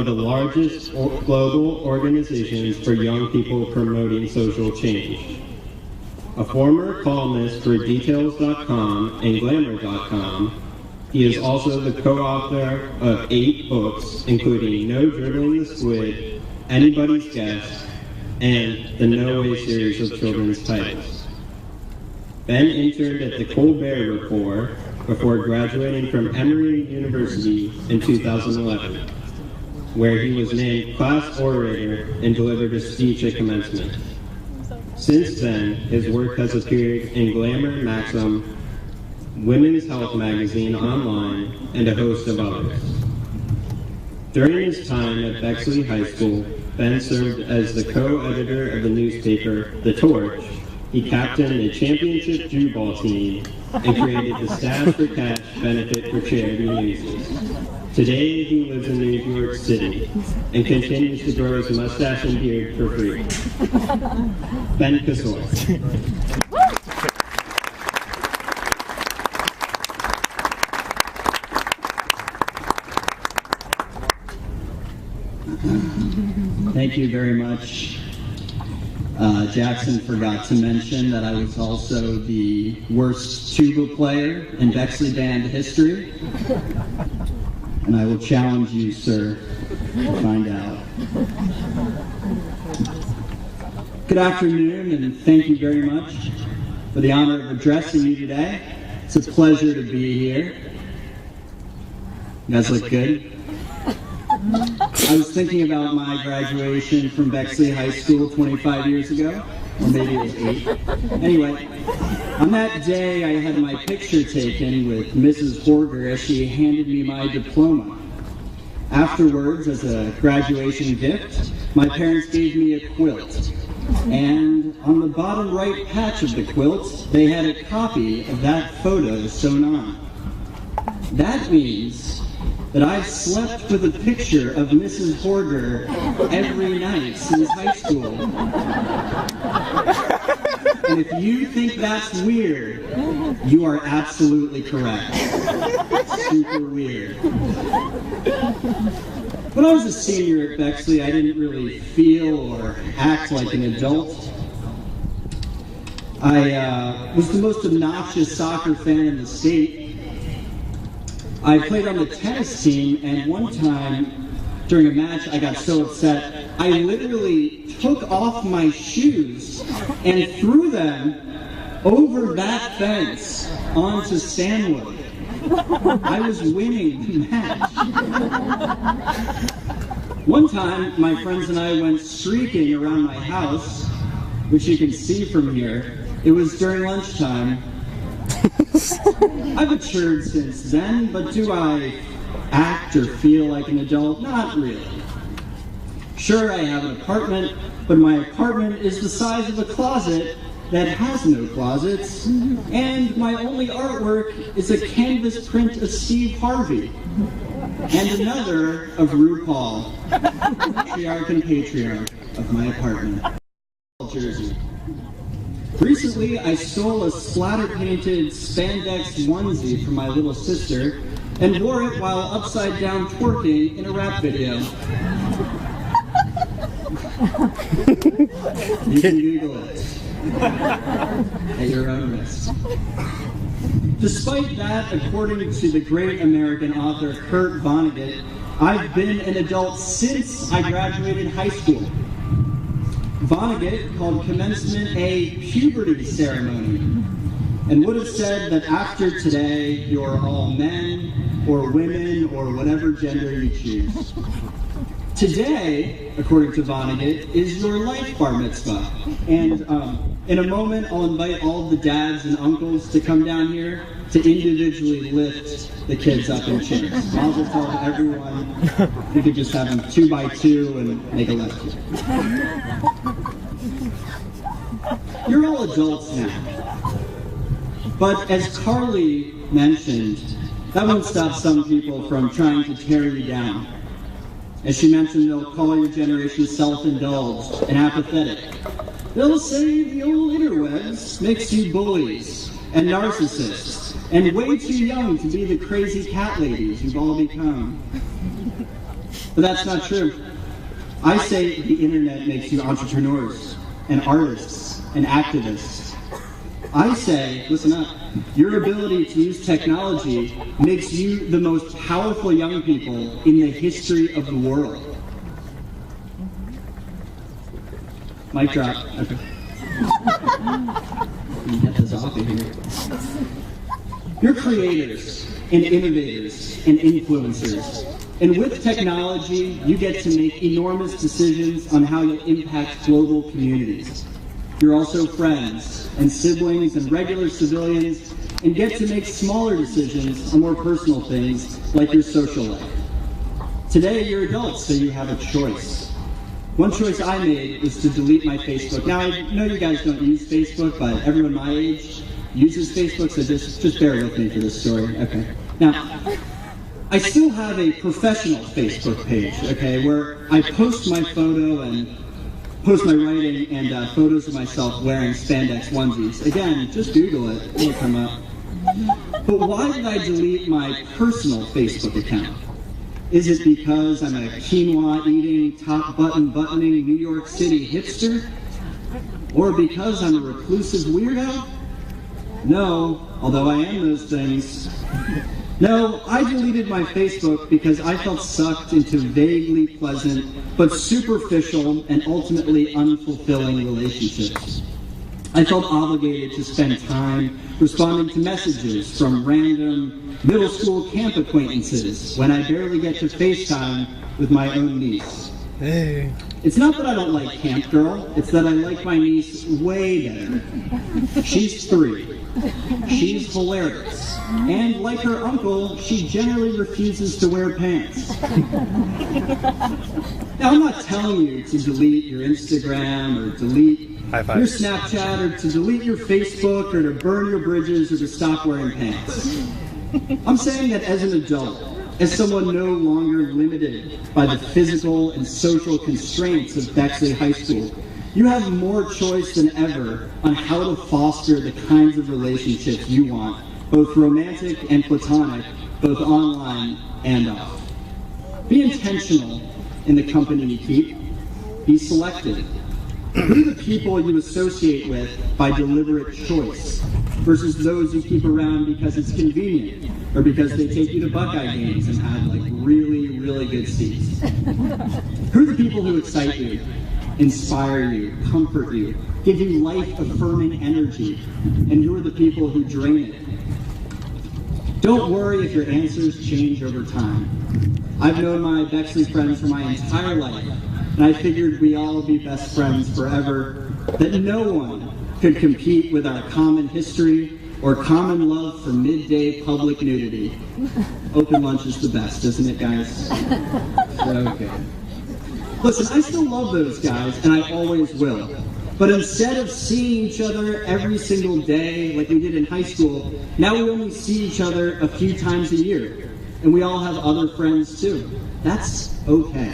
of the largest global organizations for young people promoting social change. A former columnist for Details.com and Glamour.com, he is also the co-author of 8 books, including No Dribbling the Squid, Anybody's Guess, and the No Way series of children's titles. Ben interned at the Colbert Report before graduating from Emory University in 2011, where he was named class orator and delivered a speech at commencement. Since then, his work has appeared in Glamour, Maxim, Women's Health magazine online, and a host of others. During his time at Bexley High School, Ben served as the co-editor of the newspaper The Torch. He captained a championship Jew ball team and created the Stash for Cash benefit for charity uses. Today, he lives in New York City and continues to grow his mustache and beard for free. Ben Kassoy. Thank you very much. Jackson forgot to mention that I was also the worst tuba player in Bexley band history. And I will challenge you, sir, to find out. Good afternoon, and thank you very much for the honor of addressing you today. It's a pleasure to be here. You guys look good. I was thinking about my graduation from Bexley High School 25 years ago, or maybe it was 8. Anyway, on that day I had my picture taken with Mrs. Horger as she handed me my diploma. Afterwards, as a graduation gift, my parents gave me a quilt. And on the bottom right patch of the quilt, they had a copy of that photo sewn on. That means that I've slept with a picture of Mrs. Horger every night since high school. And if you think that's weird, you are absolutely correct. Super weird. When I was a senior at Bexley, I didn't really feel or act like an adult. I was the most obnoxious soccer fan in the state. I played on the tennis team, and one time during a match I got so upset I literally took off my shoes and threw them over that fence onto Stanwood. I was winning the match. One time my friends and I went streaking around my house, which you can see from here. It was during lunchtime. I've matured since then, but do I act or feel like an adult? Not really. Sure, I have an apartment, but my apartment is the size of a closet that has no closets, and my only artwork is a canvas print of Steve Harvey, and another of RuPaul, patriarch and patriarch of my apartment. Jersey. Recently, I stole a splatter-painted spandex onesie from my little sister and wore it while upside down twerking in a rap video. You can Google it at your own risk. Despite that, according to the great American author Kurt Vonnegut, I've been an adult since I graduated high school. Vonnegut called commencement a puberty ceremony, and would have said that after today, you're all men, or women, or whatever gender you choose. Today, according to Vonnegut, is your life bar mitzvah. And in a moment, I'll invite all of the dads and uncles to come down here to individually lift the kids up in chairs. I'll just tell everyone, you could just have them 2 by 2 and make a left. You're all adults now. But as Carly mentioned, that won't stop some people from trying to tear you down. As she mentioned, they'll call your generation self-indulged and apathetic. They'll say the old interwebs makes you bullies and narcissists and way too young to be the crazy cat ladies you've all become. But that's not true. I say the internet makes you entrepreneurs and artists and activists. I say, listen up, your ability to use technology makes you the most powerful young people in the history of the world. Mic drop. Okay. Get this off of here. You're creators and innovators and influencers. And with technology, you get to make enormous decisions on how you'll impact global communities. You're also friends and siblings and regular civilians and get to make smaller decisions on more personal things like your social life. Today, you're adults, so you have a choice. One choice I made was to delete my Facebook. Now, I know you guys don't use Facebook, but everyone my age uses Facebook, so just bear with me for this story. Okay. Now, I still have a professional Facebook page, okay, where I post my photo and post my writing and photos of myself wearing spandex onesies. Again, just Google it, it'll come up. But why did I delete my personal Facebook account? Is it because I'm a quinoa-eating, top-button-buttoning New York City hipster? Or because I'm a reclusive weirdo? No, although I am those things. No, I deleted my Facebook because I felt sucked into vaguely pleasant, but superficial and ultimately unfulfilling relationships. I felt obligated to spend time responding to messages from random middle school camp acquaintances when I barely get to FaceTime with my own niece. Hey. It's not that I don't like Camp Girl, it's that I like my niece way better. She's 3. She's hilarious. And like her uncle, she generally refuses to wear pants. Now, I'm not telling you to delete your Instagram or delete your Snapchat or to delete your Facebook or to burn your bridges or to stop wearing pants. I'm saying that as an adult, as someone no longer limited by the physical and social constraints of Bexley High School, you have more choice than ever on how to foster the kinds of relationships you want, both romantic and platonic, both online and off. Be intentional in the company you keep. Be selective. Who are the people you associate with by deliberate choice versus those you keep around because it's convenient or because they take you to Buckeye games and have like really, really good seats? Who are the people who excite you, inspire you, comfort you, give you life-affirming energy, and who are the people who drain it? Don't worry if your answers change over time. I've known my Bexley friends for my entire life, and I figured we all be best friends forever, that no one could compete with our common history or common love for midday public nudity. Open lunch is the best, isn't it, guys? Okay. Listen, I still love those guys, and I always will. But instead of seeing each other every single day like we did in high school, now we only see each other a few times a year. And we all have other friends too. That's okay.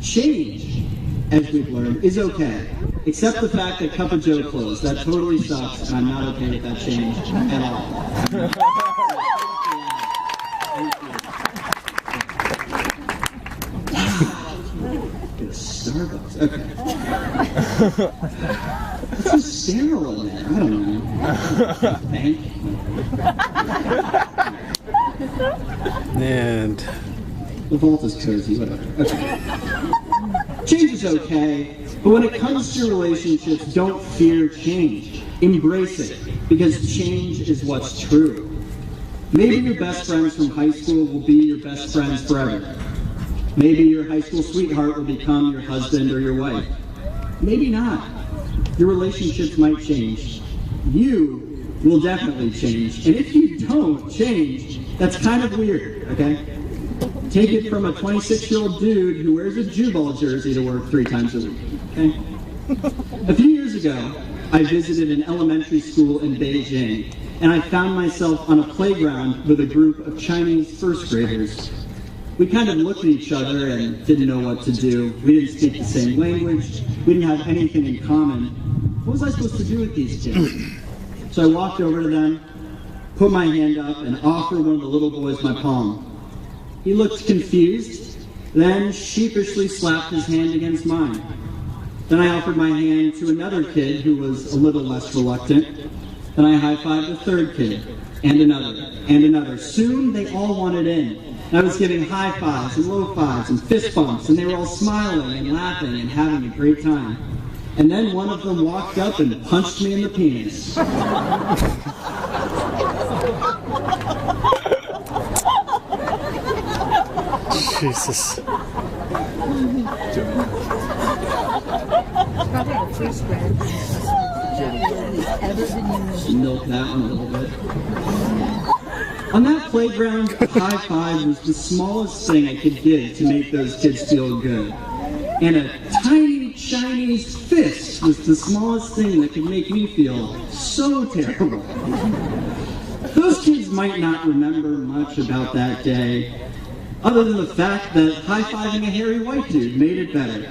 Change, as we've learned, is okay. Except the fact that Cup of Joe closed. That totally sucks, and I'm not okay with that change at all. Get a Starbucks. Okay. What's so sterile in there? I don't know. Thank you. And the vault is cozy, whatever. Okay. Change is okay, but when it comes to relationships, don't fear change. Embrace it, because change is what's true. Maybe your best friends from high school will be your best friends forever. Maybe your high school sweetheart will become your husband or your wife. Maybe not. Your relationships might change. You will definitely change. And if you don't change, that's kind of weird, okay? Take it from a 26-year-old dude who wears a Jubal jersey to work 3 times a week, okay? A few years ago, I visited an elementary school in Beijing, and I found myself on a playground with a group of Chinese first graders. We kind of looked at each other and didn't know what to do. We didn't speak the same language. We didn't have anything in common. What was I supposed to do with these kids? So I walked over to them, put my hand up, and offered one of the little boys my palm. He looked confused, then sheepishly slapped his hand against mine. Then I offered my hand to another kid who was a little less reluctant. Then I high-fived a third kid, and another, and another. Soon they all wanted in. I was giving high fives and low fives and fist bumps, and they were all smiling and laughing and having a great time. And then one of them walked up and punched me in the penis. Jesus. Probably the first grad ever been used. Milk that one a little bit. On that playground, a high five was the smallest thing I could give to make those kids feel good. And a tiny Chinese fist was the smallest thing that could make me feel so terrible. Those kids might not remember much about that day, other than the fact that high-fiving a hairy white dude made it better.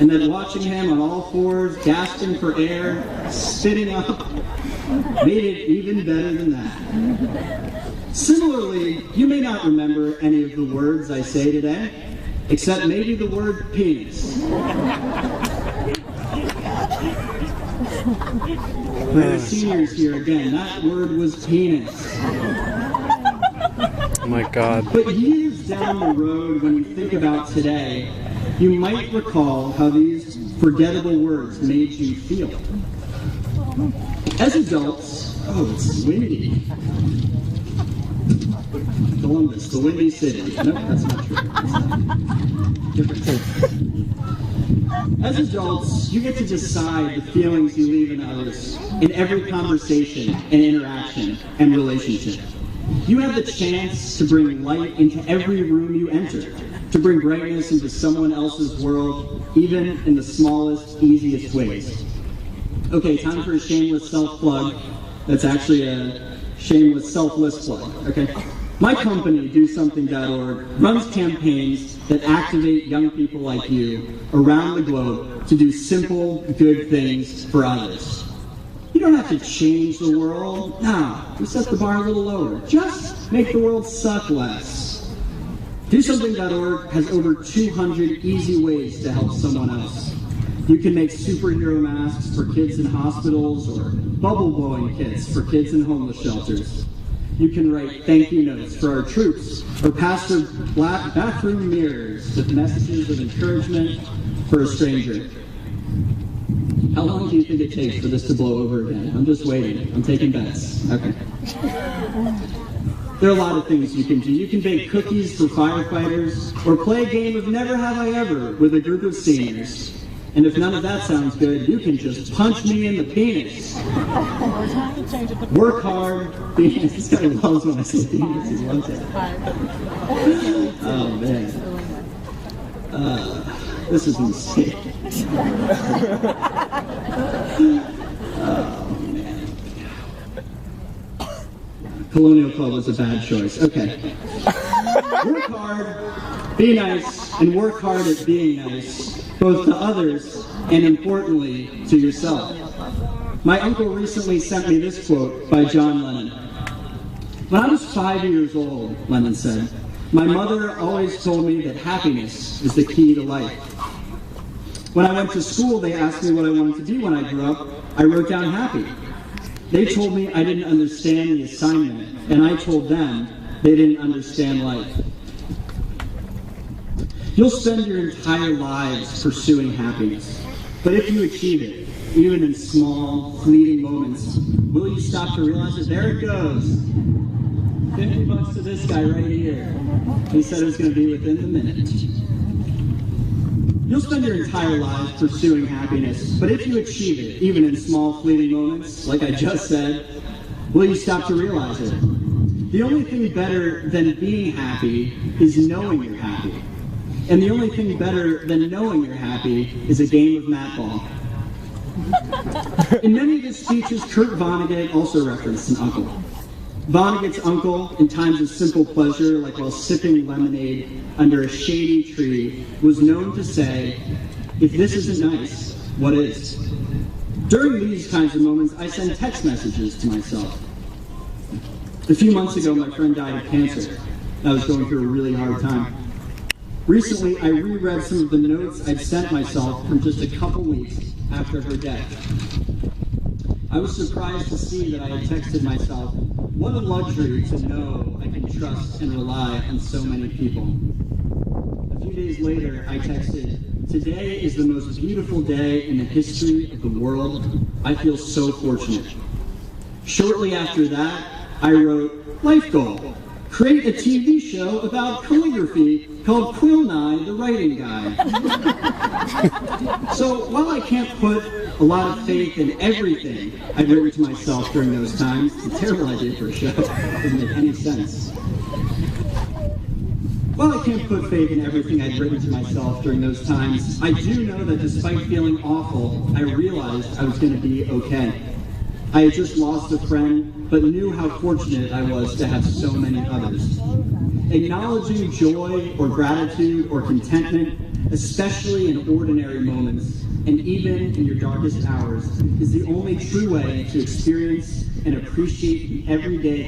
And that watching him on all fours, gasping for air, spitting up, made it even better than that. Similarly, you may not remember any of the words I say today, except maybe the word penis. For the seniors here again, that word was penis. Oh my God. But years down the road, when you think about today, you might recall how these forgettable words made you feel. As adults, oh, it's windy. Columbus, the Windy City. No, that's not true. Different thing. As adults, you get to decide the feelings you leave in others in every conversation and interaction and relationship. You have the chance to bring light into every room you enter, to bring brightness into someone else's world, even in the smallest, easiest ways. Okay, time for a shameless self-plug. That's actually a shameless, selfless plug, okay? My company, DoSomething.org, runs campaigns that activate young people like you around the globe to do simple, good things for others. You don't have to change the world. No, we set the bar a little lower. Just make the world suck less. DoSomething.org has over 200 easy ways to help someone else. You can make superhero masks for kids in hospitals or bubble blowing kits for kids in homeless shelters. You can write thank you notes for our troops or pass the black bathroom mirrors with messages of encouragement for a stranger. How long do you think it takes for this to blow over again? I'm just waiting. I'm taking bets. Okay. There are a lot of things you can do. You can bake cookies for firefighters or play a game of Never Have I Ever with a group of seniors. And if none of that sounds good, you can just punch me in the penis. Work hard. Penis. This guy loves when I say penis. He loves it. Oh, man. This is a mistake. Oh, man. Colonial Club was a bad choice. Okay. Work hard, be nice, and work hard at being nice, both to others and, importantly, to yourself. My uncle recently sent me this quote by John Lennon. When I was 5 years old, Lennon said, my mother always told me that happiness is the key to life. When I went to school, they asked me what I wanted to be when I grew up. I wrote down happy. They told me I didn't understand the assignment, and I told them they didn't understand life. You'll spend your entire lives pursuing happiness, but if you achieve it, even in small, fleeting moments, will you stop to realize that there it goes? $50 to this guy right here. He said it was going to be within the minute. You'll spend your entire lives pursuing happiness, but if you achieve it, even in small, fleeting moments, like I just said, will you stop to realize it? The only thing better than being happy is knowing you're happy. And the only thing better than knowing you're happy is a game of mat ball. In many of his speeches, Kurt Vonnegut also referenced an uncle. Vonnegut's uncle, in times of simple pleasure, like while sipping lemonade under a shady tree, was known to say, if this isn't nice, what is? During these kinds of moments, I send text messages to myself. A few months ago, my friend died of cancer. I was going through a really hard time. Recently, I reread some of the notes I'd sent myself from just a couple weeks after her death. I was surprised to see that I had texted myself, "What a luxury to know I can trust and rely on so many people." A few days later, I texted, "Today is the most beautiful day in the history of the world. I feel so fortunate." Shortly after that, I wrote, "Life goal. Create a TV show about calligraphy called Quilnai, the Writing Guy." So while I can't put a lot of faith in everything I'd written to myself during those times, it's a terrible idea for a show. It doesn't make any sense. While I can't put faith in everything I'd written to myself during those times, I do know that despite feeling awful, I realized I was going to be okay. I had just lost a friend, but knew how fortunate I was to have so many others. Acknowledging joy or gratitude or contentment, especially in ordinary moments, and even in your darkest hours, is the only true way to experience and appreciate the everyday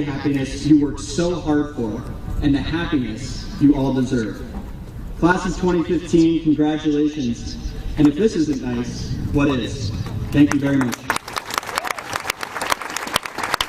happiness you work so hard for, and the happiness you all deserve. Class of 2015, congratulations. And if this isn't nice, what is? Thank you very much.